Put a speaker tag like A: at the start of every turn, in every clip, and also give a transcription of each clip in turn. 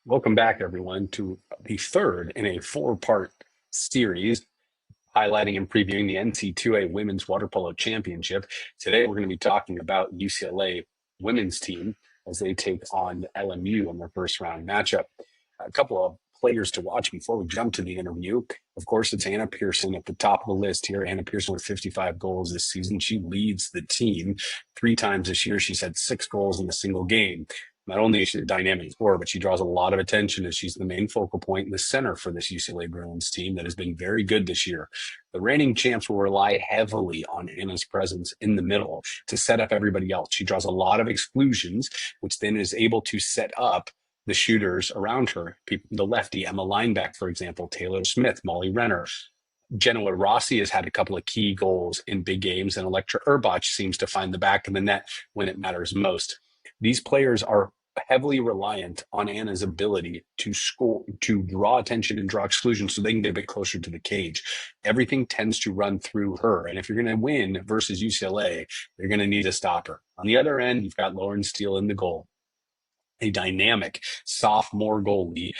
A: Welcome back, everyone, to the third in a four-part series highlighting and previewing the NCAA Women's Water Polo Championship. Today, we're going to be talking about UCLA women's team as they take on LMU in their first round matchup. A couple of players to watch before we jump to the interview. Of course, it's Anna Pearson at the top of the list here. Anna Pearson with 55 goals this season. She leads the team three times this year. She's had 6 goals in a single game. Not only is she a dynamic scorer, but she draws a lot of attention as she's the main focal point in the center for this UCLA Bruins team that has been very good this year. The reigning champs will rely heavily on Anna's presence in the middle to set up everybody else. She draws a lot of exclusions, which then is able to set up the shooters around her. The lefty, Emma Lineback, for example, Taylor Smith, Molly Renner. Genoa Rossi has had a couple of key goals in big games, and Electra Urbach seems to find the back of the net when it matters most. These players are heavily reliant on Anna's ability to score, to draw attention and draw exclusion so they can get a bit closer to the cage. Everything tends to run through her. And if you're going to win versus UCLA, you're going to need to stop her. On the other end, you've got Lauren Steele in the goal, a dynamic sophomore goalie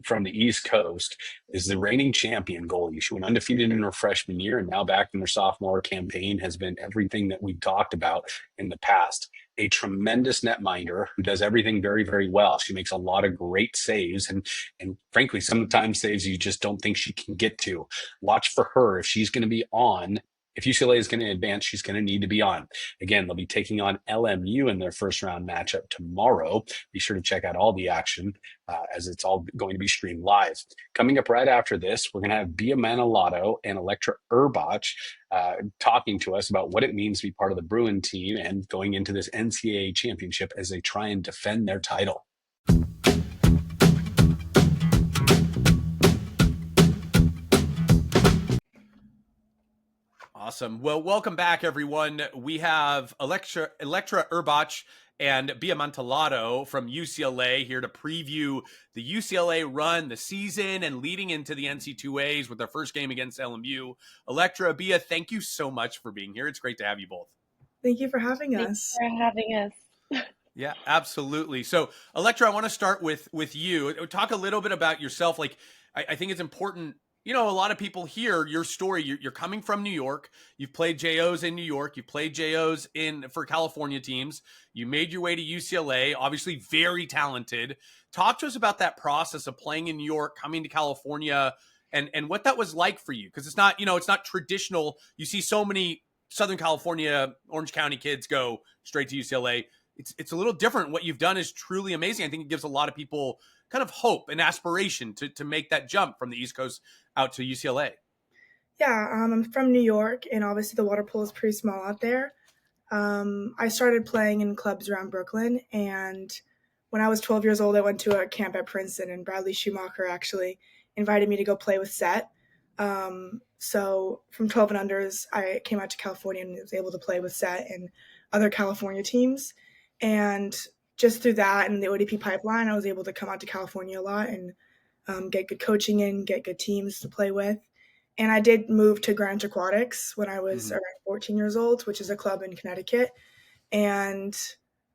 A: from the East Coast, is the reigning champion goalie. She went undefeated in her freshman year, and now back in her sophomore campaign has been everything that we've talked about in the past. A tremendous netminder who does everything very, very well. She makes a lot of great saves, and frankly, sometimes saves you just don't think she can get to. Watch for her if she's going to be on. If UCLA is going to advance, she's going to need to be on. Again, they'll be taking on LMU in their first round matchup tomorrow. Be sure to check out all the action as it's all going to be streamed live. Coming up right after this, we're going to have Bia Manalato and Electra Urbach talking to us about what it means to be part of the Bruin team and going into this NCAA championship as they try and defend their title.
B: Awesome. Well, welcome back, everyone. We have Electra Urbach and Bia Manalato from UCLA here to preview the UCLA run, the season, and leading into the NC2As with their first game against LMU. Electra, Bia, thank you so much for being here. It's great to have you both.
C: Thank you for having us.
D: Thanks for having us.
B: Yeah, absolutely. So, Electra, I want to start with you. Talk a little bit about yourself. Like, I think it's important. You know, a lot of people hear your story. You're coming from New York. You've played JOs in New York. You've played JOs for California teams. You made your way to UCLA, obviously very talented. Talk to us about that process of playing in New York, coming to California, and what that was like for you. Because it's not traditional. You see so many Southern California, Orange County kids go straight to UCLA. It's a little different. What you've done is truly amazing. I think it gives a lot of people kind of hope and aspiration to make that jump from the East Coast out to UCLA.
C: Yeah, I'm from New York, and obviously the water pool is pretty small out there. I started playing in clubs around Brooklyn, and when I was 12 years old, I went to a camp at Princeton, and Bradley Schumacher actually invited me to go play with Set. So from 12 and unders, I came out to California and was able to play with Set and other California teams. And just through that and the ODP pipeline, I was able to come out to California a lot and get good coaching in, get good teams to play with. And I did move to Greenwich Aquatics when I was around 14 years old, which is a club in Connecticut. And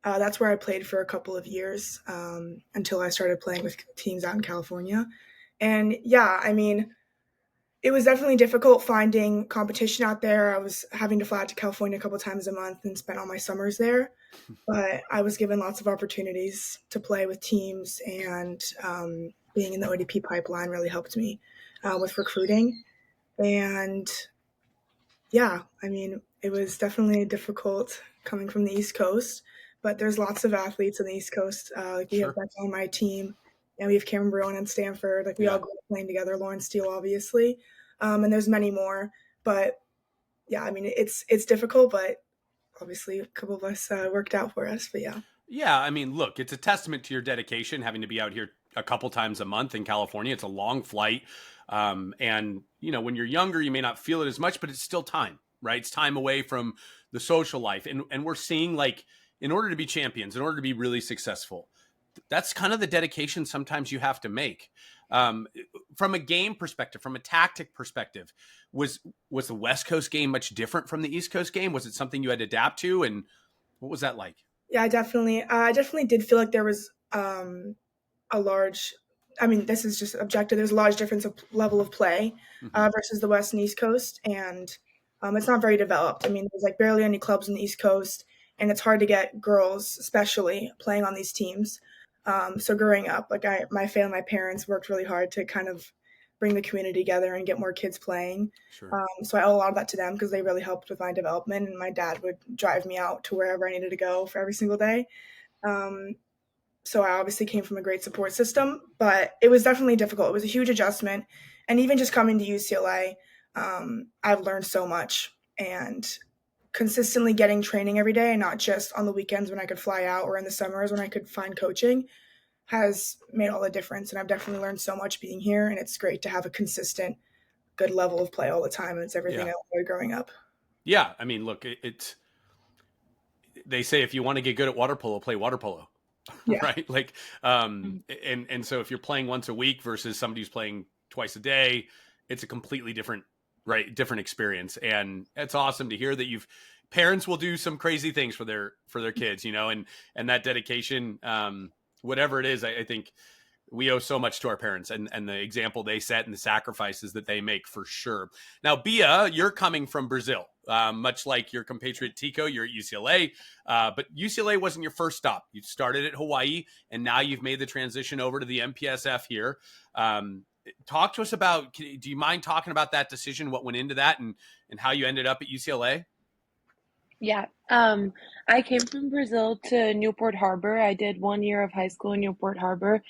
C: that's where I played for a couple of years until I started playing with teams out in California. And yeah, I mean, it was definitely difficult finding competition out there. I was having to fly out to California a couple times a month and spent all my summers there. But I was given lots of opportunities to play with teams, and being in the ODP pipeline really helped me with recruiting. And yeah, I mean, it was definitely difficult coming from the East Coast, but there's lots of athletes on the East Coast. Like we have Becca on my team, and we have Cameron Bruin and Stanford. Like we all grew up playing together. Lauren Steele, obviously, and there's many more. But yeah, I mean, it's difficult, but obviously a couple of us worked out for us. But
B: yeah, I mean, look, it's a testament to your dedication having to be out here a couple times a month in California. It's a long flight. And, you know, when you're younger, you may not feel it as much, but it's still time, right? It's time away from the social life. And we're seeing, like, in order to be champions, in order to be really successful, that's kind of the dedication sometimes you have to make. From a game perspective, from a tactic perspective, was the West Coast game much different from the East Coast game? Was it something you had to adapt to? And what was that like?
C: Yeah, I definitely did feel like there was a large, I mean, this is just objective. There's a large difference of level of play versus the West and East Coast, and it's not very developed. I mean, there's like barely any clubs in the East Coast, and it's hard to get girls, especially, playing on these teams. So growing up, like my family, my parents worked really hard to kind of bring the community together and get more kids playing.
B: Sure.
C: So I owe a lot of that to them because they really helped with my development, and my dad would drive me out to wherever I needed to go for every single day. So I obviously came from a great support system, but it was definitely difficult. It was a huge adjustment. And even just coming to UCLA, I've learned so much, and consistently getting training every day and not just on the weekends when I could fly out or in the summers when I could find coaching has made all the difference. And I've definitely learned so much being here, and it's great to have a consistent, good level of play all the time. And it's everything I wanted growing up.
B: Yeah. I mean, look, they say if you want to get good at water polo, play water polo.
C: Yeah.
B: Right. Like, and so if you're playing once a week versus somebody who's playing twice a day, it's a completely different experience. And it's awesome to hear that parents will do some crazy things for their kids, and that dedication, whatever it is, I think we owe so much to our parents and the example they set and the sacrifices that they make, for sure. Now, Bia, you're coming from Brazil, much like your compatriot Tico. You're at UCLA, but UCLA wasn't your first stop. You started at Hawaii, and now you've made the transition over to the MPSF here. Talk to us about, do you mind talking about that decision, what went into that, and how you ended up at UCLA?
D: Yeah. I came from Brazil to Newport Harbor. I did 1 year of high school in Newport Harbor.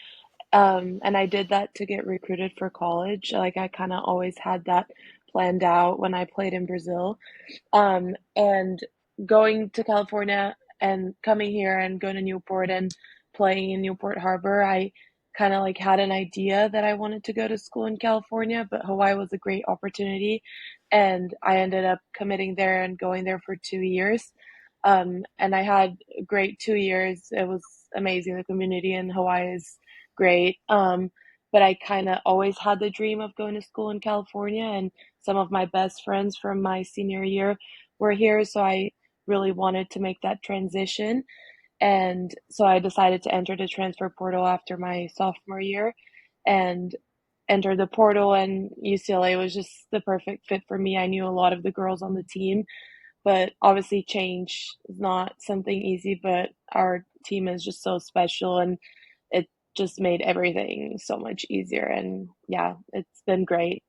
D: And I did that to get recruited for college. Like, I kind of always had that planned out when I played in Brazil. And going to California and coming here and going to Newport and playing in Newport Harbor, I kind of like had an idea that I wanted to go to school in California, but Hawaii was a great opportunity. And I ended up committing there and going there for 2 years. And I had a great 2 years. It was amazing. The community in Hawaii is great. But I kind of always had the dream of going to school in California, and some of my best friends from my senior year were here. So I really wanted to make that transition. And so I decided to enter the transfer portal after my sophomore year and enter the portal, and UCLA was just the perfect fit for me. I knew a lot of the girls on the team, but obviously change is not something easy, but our team is just so special, and it just made everything so much easier. And yeah, it's been great.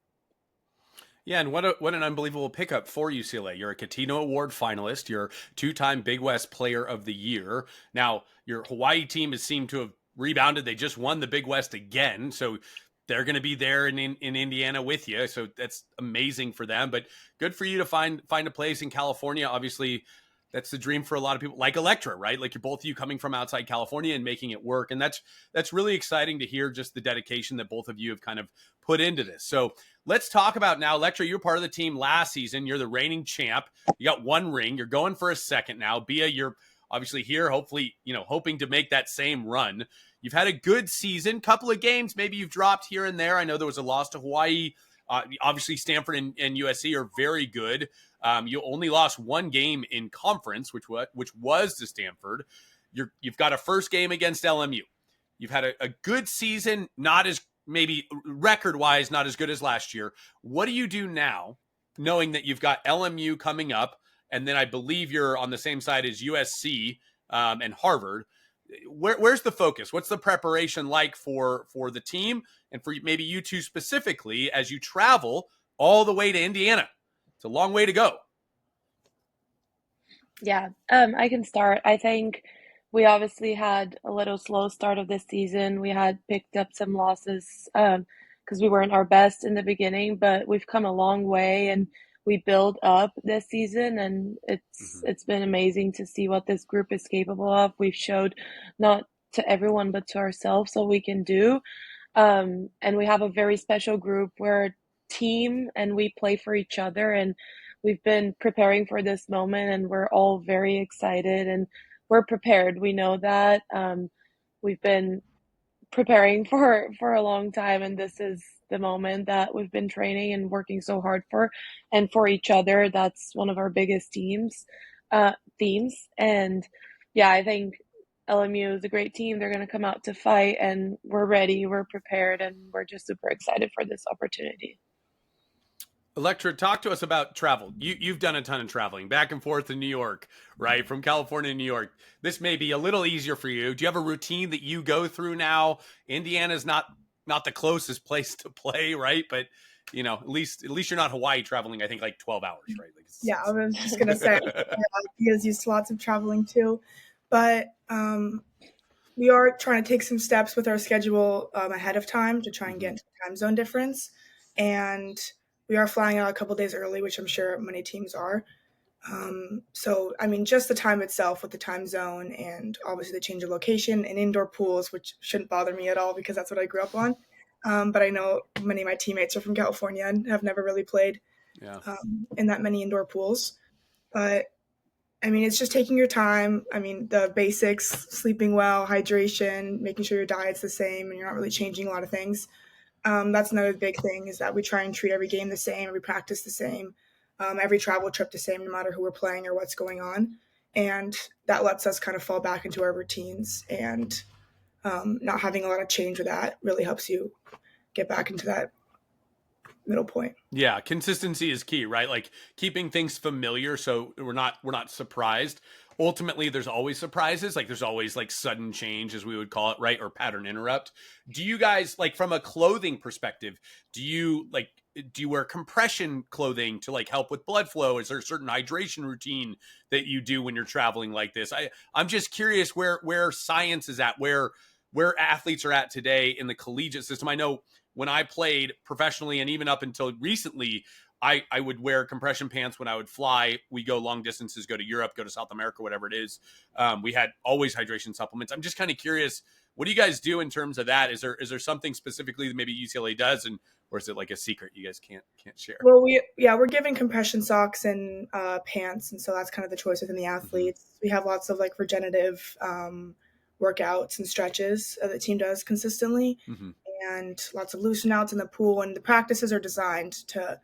B: Yeah, and what an unbelievable pickup for UCLA. You're a Catino Award finalist. You're two-time Big West Player of the Year. Now, your Hawaii team has seemed to have rebounded. They just won the Big West again, so they're going to be there in Indiana with you. So that's amazing for them. But good for you to find a place in California. Obviously, that's the dream for a lot of people, like Electra, right? Like, you're both of you coming from outside California and making it work. And that's really exciting to hear, just the dedication that both of you have kind of put into this. So let's talk about now, Electra, you were part of the team last season. You're the reigning champ. You got one ring. You're going for a second now. Bia, you're obviously here, hopefully, hoping to make that same run. You've had a good season, couple of games, maybe you've dropped here and there. I know there was a loss to Hawaii. Obviously, Stanford and USC are very good. You only lost one game in conference, which was to Stanford. You've got a first game against LMU. You've had a good season, not as maybe record-wise, not as good as last year. What do you do now, knowing that you've got LMU coming up, and then I believe you're on the same side as USC and Harvard? Where's the focus? What's the preparation like for the team and for maybe you two specifically as you travel all the way to Indiana? It's a long way to go.
D: Yeah, I can start. I think we obviously had a little slow start of this season. We had picked up some losses because we weren't our best in the beginning, but we've come a long way and we build up this season, and it's been amazing to see what this group is capable of. We've showed not to everyone but to ourselves what we can do. And we have a very special group. We're a team and we play for each other, and we've been preparing for this moment, and we're all very excited and we're prepared. We know that we've been preparing for a long time, and this is the moment that we've been training and working so hard for, and for each other. That's one of our biggest themes. And yeah, I think LMU is a great team. They're going to come out to fight, and we're ready, we're prepared, and we're just super excited for this opportunity.
B: Electra, talk to us about travel. You've done a ton of traveling back and forth to New York, right? From California to New York. This may be a little easier for you. Do you have a routine that you go through now? Indiana's not the closest place to play, right? But at least you're not Hawaii traveling, I think, like 12 hours, right? Like
C: Yeah, I was just gonna say he is used to lots of traveling too, but we are trying to take some steps with our schedule ahead of time to try and get into the time zone difference, and we are flying out a couple days early, which I'm sure many teams are. So, I mean, just the time itself with the time zone and obviously the change of location and indoor pools, which shouldn't bother me at all because that's what I grew up on. But I know many of my teammates are from California and have never really played in that many indoor pools. But I mean, it's just taking your time. I mean, the basics, sleeping well, hydration, making sure your diet's the same and you're not really changing a lot of things. That's another big thing is that we try and treat every game the same, every practice the same, every travel trip the same, no matter who we're playing or what's going on. And that lets us kind of fall back into our routines, and not having a lot of change with that really helps you get back into that middle point.
B: Yeah, consistency is key, right? Like keeping things familiar so we're not surprised. Ultimately, there's always surprises, like there's always like sudden change, as we would call it, right? Or pattern interrupt. Do you guys, like, from a clothing perspective, do you wear compression clothing to like help with blood flow? Is there a certain hydration routine that you do when you're traveling like this? I'm just curious where science is at, where athletes are at today in the collegiate system. I know when I played professionally and even up until recently, I would wear compression pants when I would fly. We go long distances, go to Europe, go to South America, whatever it is. We had always hydration supplements. I'm just kind of curious, what do you guys do in terms of that? Is there something specifically that maybe UCLA does, or is it like a secret you guys can't share?
C: Well, we're giving compression socks and pants, and so that's kind of the choice within the athletes. Mm-hmm. We have lots of like regenerative workouts and stretches the team does consistently, and lots of loosen outs in the pool, and the practices are designed to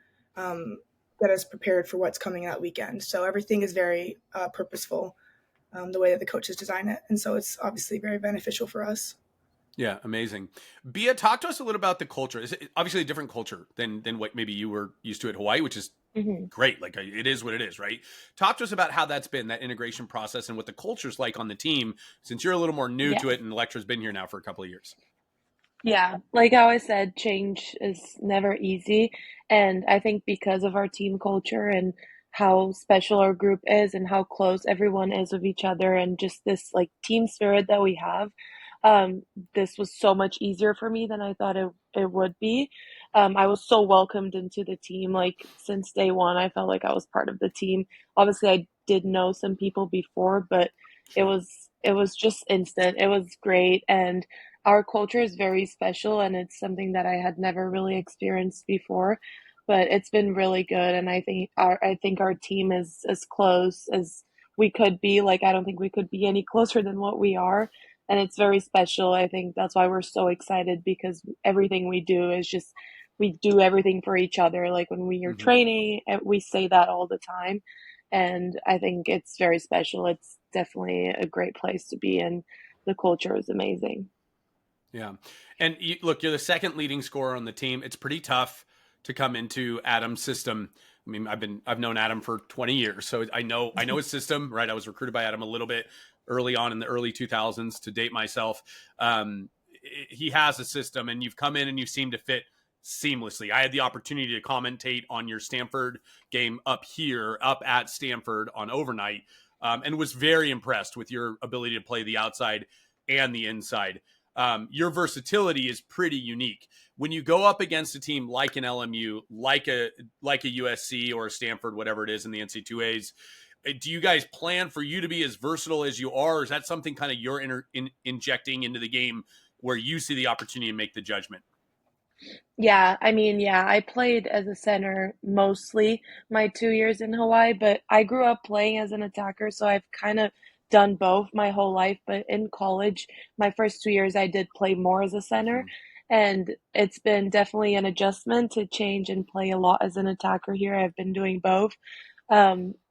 C: get us prepared for what's coming that weekend. So everything is very purposeful, the way that the coaches design it. And so it's obviously very beneficial for us.
B: Yeah, amazing. Bia, talk to us a little about the culture. It's obviously a different culture than what maybe you were used to at Hawaii, which is great. Like, it is what it is, right? Talk to us about how that's been, that integration process, and what the culture's like on the team, since you're a little more new to it and Electra's been here now for a couple of years.
D: Yeah, like I always said, change is never easy. And I think because of our team culture and how special our group is and how close everyone is with each other and just this like team spirit that we have, this was so much easier for me than I thought it would be. I was so welcomed into the team. Like since day one, I felt like I was part of the team. Obviously, I did know some people before, but it was just instant. It was great. And our culture is very special, and it's something that I had never really experienced before, but it's been really good. And I think our team is as close as we could be. Like, I don't think we could be any closer than what we are. And it's very special. I think that's why we're so excited, because everything we do is just, we do everything for each other. Like when we are training, we say that all the time. And I think it's very special. It's definitely a great place to be, and the culture is amazing.
B: Yeah. And look, you're the second leading scorer on the team. It's pretty tough to come into Adam's system. I mean, I've known Adam for 20 years, so I know his system, right? I was recruited by Adam a little bit early on in the early 2000s, to date myself. He has a system, and you've come in and you seem to fit seamlessly. I had the opportunity to commentate on your Stanford game up at Stanford on overnight, and was very impressed with your ability to play the outside and the inside. Your versatility is pretty unique. When you go up against a team like an LMU, like a USC or a Stanford, whatever it is in the NCAAs, do you guys plan for you to be as versatile as you are? Or is that something kind of you're injecting into the game where you see the opportunity to make the judgment?
D: Yeah, I mean, yeah, I played as a center mostly my 2 years in Hawaii, but I grew up playing as an attacker, so I've kind of done both my whole life. But in college, my first 2 years, I did play more as a center, and it's been definitely an adjustment to change and play a lot as an attacker here. I've been doing both.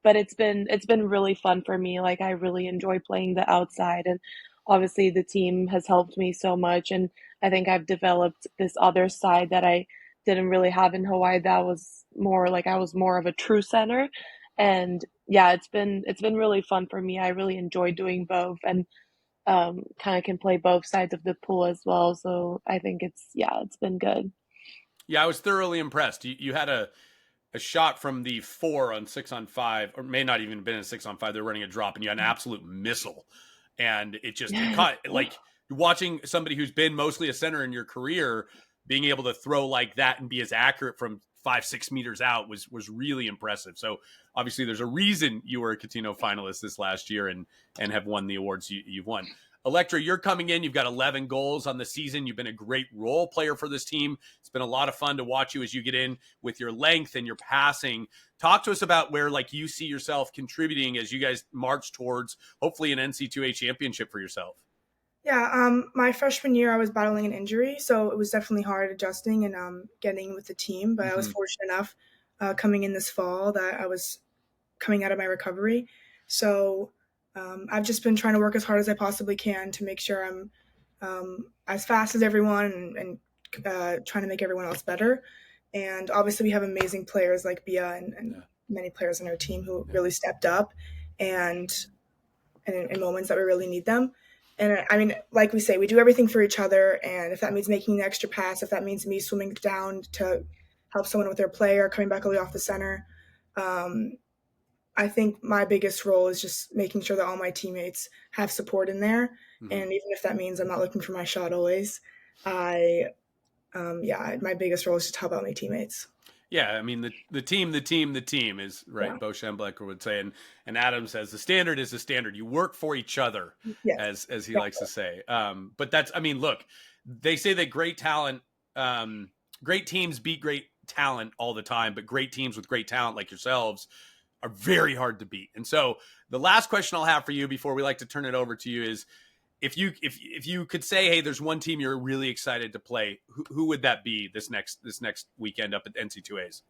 D: But it's been really fun for me. Like I really enjoy playing the outside, and obviously the team has helped me so much. And I think I've developed this other side that I didn't really have in Hawaii, that was more like I was more of a true center. And yeah, it's been really fun for me. I really enjoy doing both, and kind of can play both sides of the pool as well. So I think it's been good.
B: Yeah, I was thoroughly impressed. You had a shot from the 4 on 6 on 5, or may not even have been a 6 on 5. They're running a drop, and you had an absolute missile, and it caught like watching somebody who's been mostly a center in your career being able to throw like that and be as accurate from 5-6 meters out was really impressive. So obviously, there's a reason you were a Catino finalist this last year and have won the awards you've won. Electra, you're coming in. You've got 11 goals on the season. You've been a great role player for this team. It's been a lot of fun to watch you as you get in with your length and your passing. Talk to us about where like you see yourself contributing as you guys march towards hopefully an NC2A championship for yourself.
C: Yeah, my freshman year I was battling an injury, so it was definitely hard adjusting and getting with the team. But I was fortunate enough coming in this fall that I was coming out of my recovery. So I've just been trying to work as hard as I possibly can to make sure I'm as fast as everyone and trying to make everyone else better. And obviously, we have amazing players like Bia and many players on our team who really stepped up and in moments that we really need them. And I mean, like we say, we do everything for each other. And if that means making an extra pass, if that means me swimming down to help someone with their play or coming back all the way off the center, I think my biggest role is just making sure that all my teammates have support in there. And even if that means I'm not looking for my shot always, my biggest role is just to help out my teammates.
B: Yeah, I mean the team is right. Yeah. Bo Schemblecker would say, and Adam says the standard is the standard. You work for each other, yes. as he likes to say. But that's, I mean, look, they say that great talent, great teams beat great talent all the time, but great teams with great talent like yourselves are very hard to beat. And so the last question I'll have for you before we like to turn it over to you is, if you could say, hey, there's one team you're really excited to play, who would that be this next weekend up at NC2As?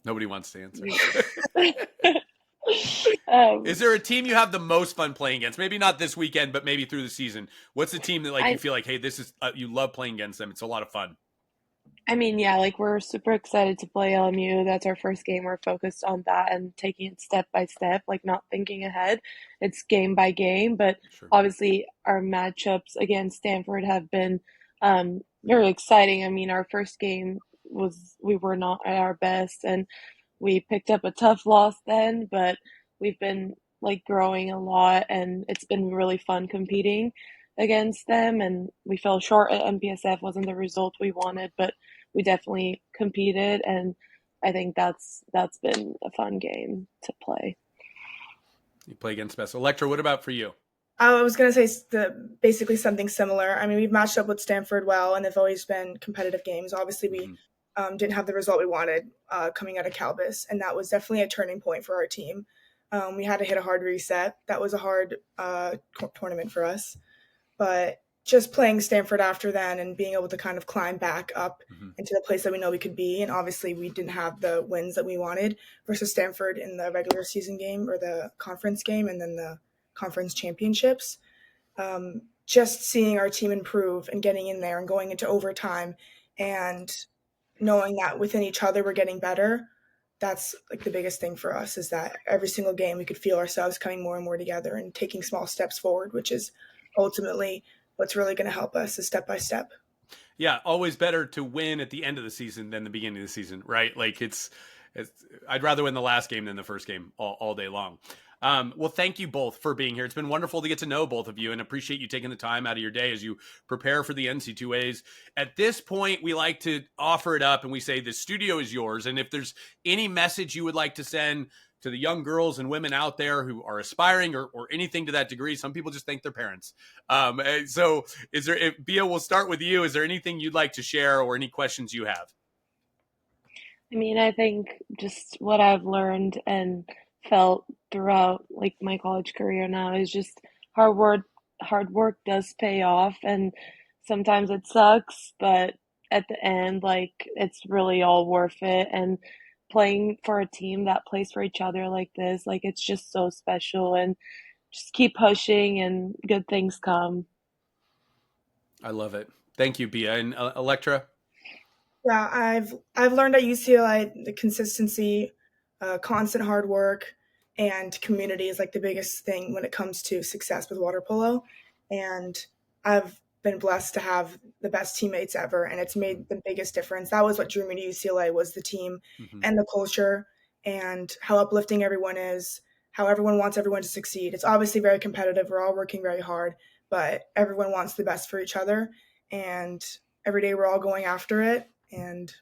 B: Nobody wants to answer. Is there a team you have the most fun playing against? Maybe not this weekend, but maybe through the season. What's the team that you feel like, hey, this is you love playing against them? It's a lot of fun.
D: I mean, yeah, like we're super excited to play LMU. That's our first game. We're focused on that and taking it step by step, like not thinking ahead. It's game by game, but obviously our matchups against Stanford have been very exciting. I mean, our first game we were not at our best and we picked up a tough loss then, but we've been like growing a lot and it's been really fun competing against them. And we fell short at MPSF. Wasn't the result we wanted, but we definitely competed, and I think that's been a fun game to play.
B: You play against best. Electra, what about for you?
C: I was going to say basically something similar. I mean, we've matched up with Stanford well, and they've always been competitive games. Obviously, we didn't have the result we wanted coming out of Calbus, and that was definitely a turning point for our team. We had to hit a hard reset. That was a hard tournament for us. But just playing Stanford after then and being able to kind of climb back up into the place that we know we could be. And obviously we didn't have the wins that we wanted versus Stanford in the regular season game or the conference game and then the conference championships. Just seeing our team improve and getting in there and going into overtime and knowing that within each other we're getting better. That's like the biggest thing for us, is that every single game we could feel ourselves coming more and more together and taking small steps forward, which is ultimately what's really going to help us is step by step.
B: Yeah, always better to win at the end of the season than the beginning of the season, right? Like it's I'd rather win the last game than the first game all day long. Well, thank you both for being here. It's been wonderful to get to know both of you and appreciate you taking the time out of your day as you prepare for the NC2As. At this point, we like to offer it up and we say the studio is yours. And if there's any message you would like to send to the young girls and women out there who are aspiring or anything to that degree, some people just thank their parents. So Bia, we'll start with you. Is there anything you'd like to share or any questions you have?
D: I mean, I think just what I've learned and felt throughout like my college career now is just hard work does pay off, and sometimes it sucks, but at the end, like, it's really all worth it. And playing for a team that plays for each other like this. Like, it's just so special, and just keep pushing and good things come.
B: I love it. Thank you, Bia. And Electra?
C: Yeah, I've learned at UCLA the consistency, constant hard work, and community is like the biggest thing when it comes to success with water polo. And I've been blessed to have the best teammates ever, and it's made the biggest difference. That was what drew me to UCLA, was the team
B: Mm-hmm.
C: and the culture and how uplifting everyone is, how everyone wants everyone to succeed. It's obviously very competitive. We're all working very hard, but everyone wants the best for each other, and every day we're all going after it, and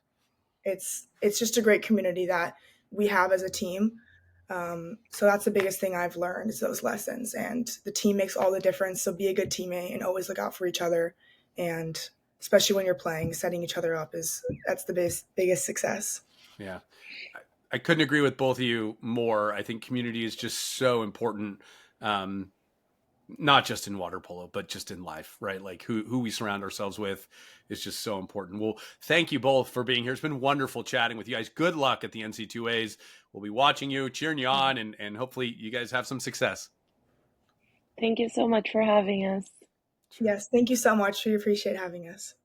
C: it's just a great community that we have as a team. So that's the biggest thing I've learned, is those lessons, and the team makes all the difference. So be a good teammate and always look out for each other, and especially when you're playing, setting each other up that's the biggest success.
B: Yeah. I couldn't agree with both of you more. I think community is just so important. Not just in water polo, but just in life, right? Like who we surround ourselves with is just so important. Well, thank you both for being here. It's been wonderful chatting with you guys. Good luck at the NC2As. We'll be watching you, cheering you on, and hopefully you guys have some success.
D: Thank you so much for having us.
C: Yes, thank you so much. We appreciate having us.